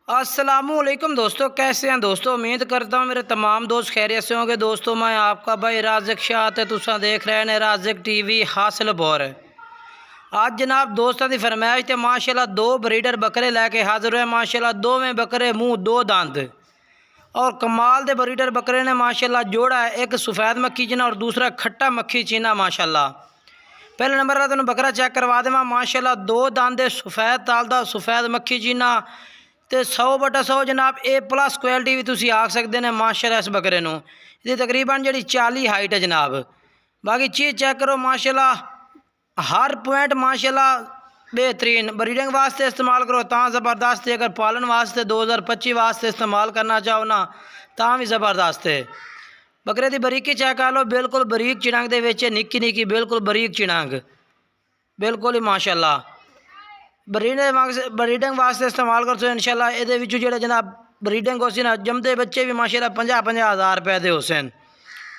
अस्सलामुअलैकुम दोस्तों, कैसे हैं दोस्तों। उम्मीद करता हूँ मेरे तमाम दोस्त खैरियत से होंगे। दोस्तों मैं आपका भाई राज़िक शाह ते तुसां देख रहे हैं राज़िक टीवी हासिलपुर। आज जनाब दोस्तों की फरमाइश ते माशाल्लाह दो ब्रीडर बकरे लैके हाजिर हुए। माशाल्लाह दोवें बकरे मुँह दो दंद और कमाल दे ब्रीडर बकरे ने माशाल्लाह जोड़ा है। एक सफ़ेद मक्खी चीना और दूसरा खट्टा मक्खी चीना। माशाल्लाह पहले नंबर का तुम बकरा चेक करवा देव। माशाल्लाह दो दंद सफ़ेद ताल दा सफ़ेद मक्खी चीना तो 100/100 जनाब A+ क्वालिटी भी तुम आख सकते हैं। माशाल्लाह इस बकरे नूं ये तकरीबन जी 40 हाइट है जनाब। बाकी चीज़ चेक करो माशाल्लाह हर पॉइंट माशाल्लाह बेहतरीन। ब्रीडिंग वास्ते इस्तेमाल करो तो ज़बरदस्त है। अगर पालन वास्ते 2025 वास्ते इस्तेमाल करना चाहो ना तो भी ज़बरदस्त है। बकरे की बरीकी चेक कर लो, बिल्कुल बरीक चिड़ंग दे विच निक्की निक्की बिल्कुल बरीक चिड़ंग बिल्कुल ही माशाल्लाह। ब्रीडिंग वास्ते इस्तेमाल कर सो इंशाल्लाह। ये जो जनाब ब्रीडिंग हो सी ना जमते बच्चे भी माशाल्लाह 50-50 हज़ार रुपए के हो सन।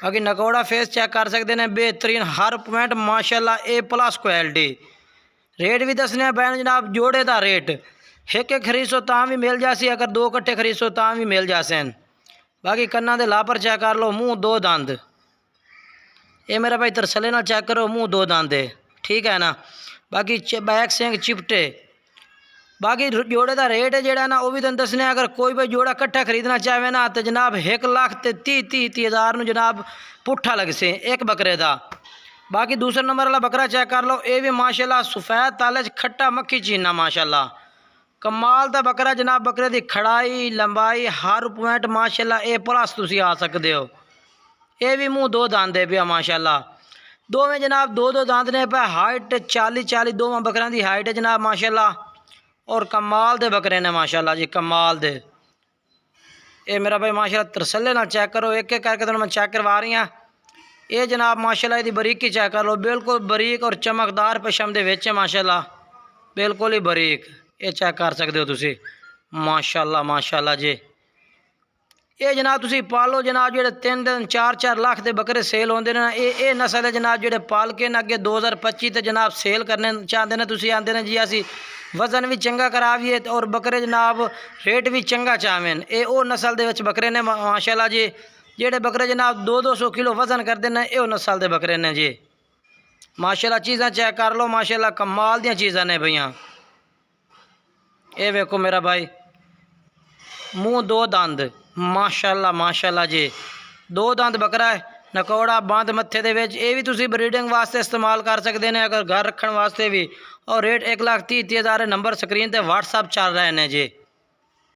बाकी नकोड़ा फेस चेक कर सकते हैं बेहतरीन हर पॉइंट माशाल्लाह A+ क्वालिटी। रेट भी दसने बैन जनाब जोड़े का रेट एक खरीदो तो भी मिल जासी, अगर दो कट्ठे खरीदो तो भी मिल जासन। बाकी कन्ना दे लापर चेक कर लो, मुँह दो दंद। ये मेरा भाई तरसले ना चेक करो, मुँह दो दंद है, ठीक है ना। बाकी बैक सिंह चिपटे। बाकी जोड़े का रेट है जोड़ा ना वो भी तुम दसने। अगर कोई भाई जोड़ा कट्ठा खरीदना चाहे ना तो जनाब 1,30,30,000 जनाब पुट्ठा लग से एक बकरे का। बाकी दूसरा नंबर वाला बकरा चेक कर लो, ये भी माशाल्लाह सफ़ेद ताले खट्टा मक्खी चीना माशाल्लाह कमाल का बकरा जनाब। बकरे की खड़ाई लंबाई हर पॉइंट माशाल्लाह A+ तुम आ सकते हो। ये भी मुँह दो दंद है पिया माशाल्लाह। दोवें जनाब दो दो दंद ने पे। हाइट 40-40 दोवें बकरियां की हाइट है जनाब माशाल्लाह। और कमाल दे बकरे ने माशाल्लाह जी कमाल दे। ये मेरा भाई माशाल्लाह तरसले ना चेक करो, एक एक करके तो मैं चेक करवा रही हाँ। ये जनाब माशाल्लाह इसकी बरीकी चेक कर लो, बिल्कुल बरीक और चमकदार पशम दे विच माशाल्लाह बिल्कुल ही बरीक। ये चेक कर सकते हो तुसी माशाल्लाह माशाल्लाह जी। ये जनाब तुसी पालो जनाब जो 3-3 4-4 लाख के बकरे सेल होंगे ना ये नस्ल है जनाब जो पाल के ना अगे 2025 तो जनाब सेल करने चाहते हैं। तुसी आते हैं जी असी वजन भी चंगा करावीए और बकरे जनाब रेट भी चंगा चाहवें। ये वो नस्ल के बकरे ने माशाल्लाह जी। जेडे बकरे जनाब 200-200 किलो वजन करते हैं ये नस्ल के बकरे ने जी माशाल्लाह। चीज़ा चेक कर लो माशाल्लाह कमाल दियाँ चीज़ा ने भैया। ये वेखो मेरा भाई मुँह दो दंद माशाल्लाह माशाल्लाह जी। दो दंद बकरा है, नकौड़ा बंद मत्थे दे विच। ये भी तुसी ब्रीडिंग वास्ते इस्तेमाल कर सकते हैं, अगर घर रखने वास्ते भी। और रेट 1,30,30,000 नंबर स्क्रीन पर WhatsApp चल रहे हैं जी।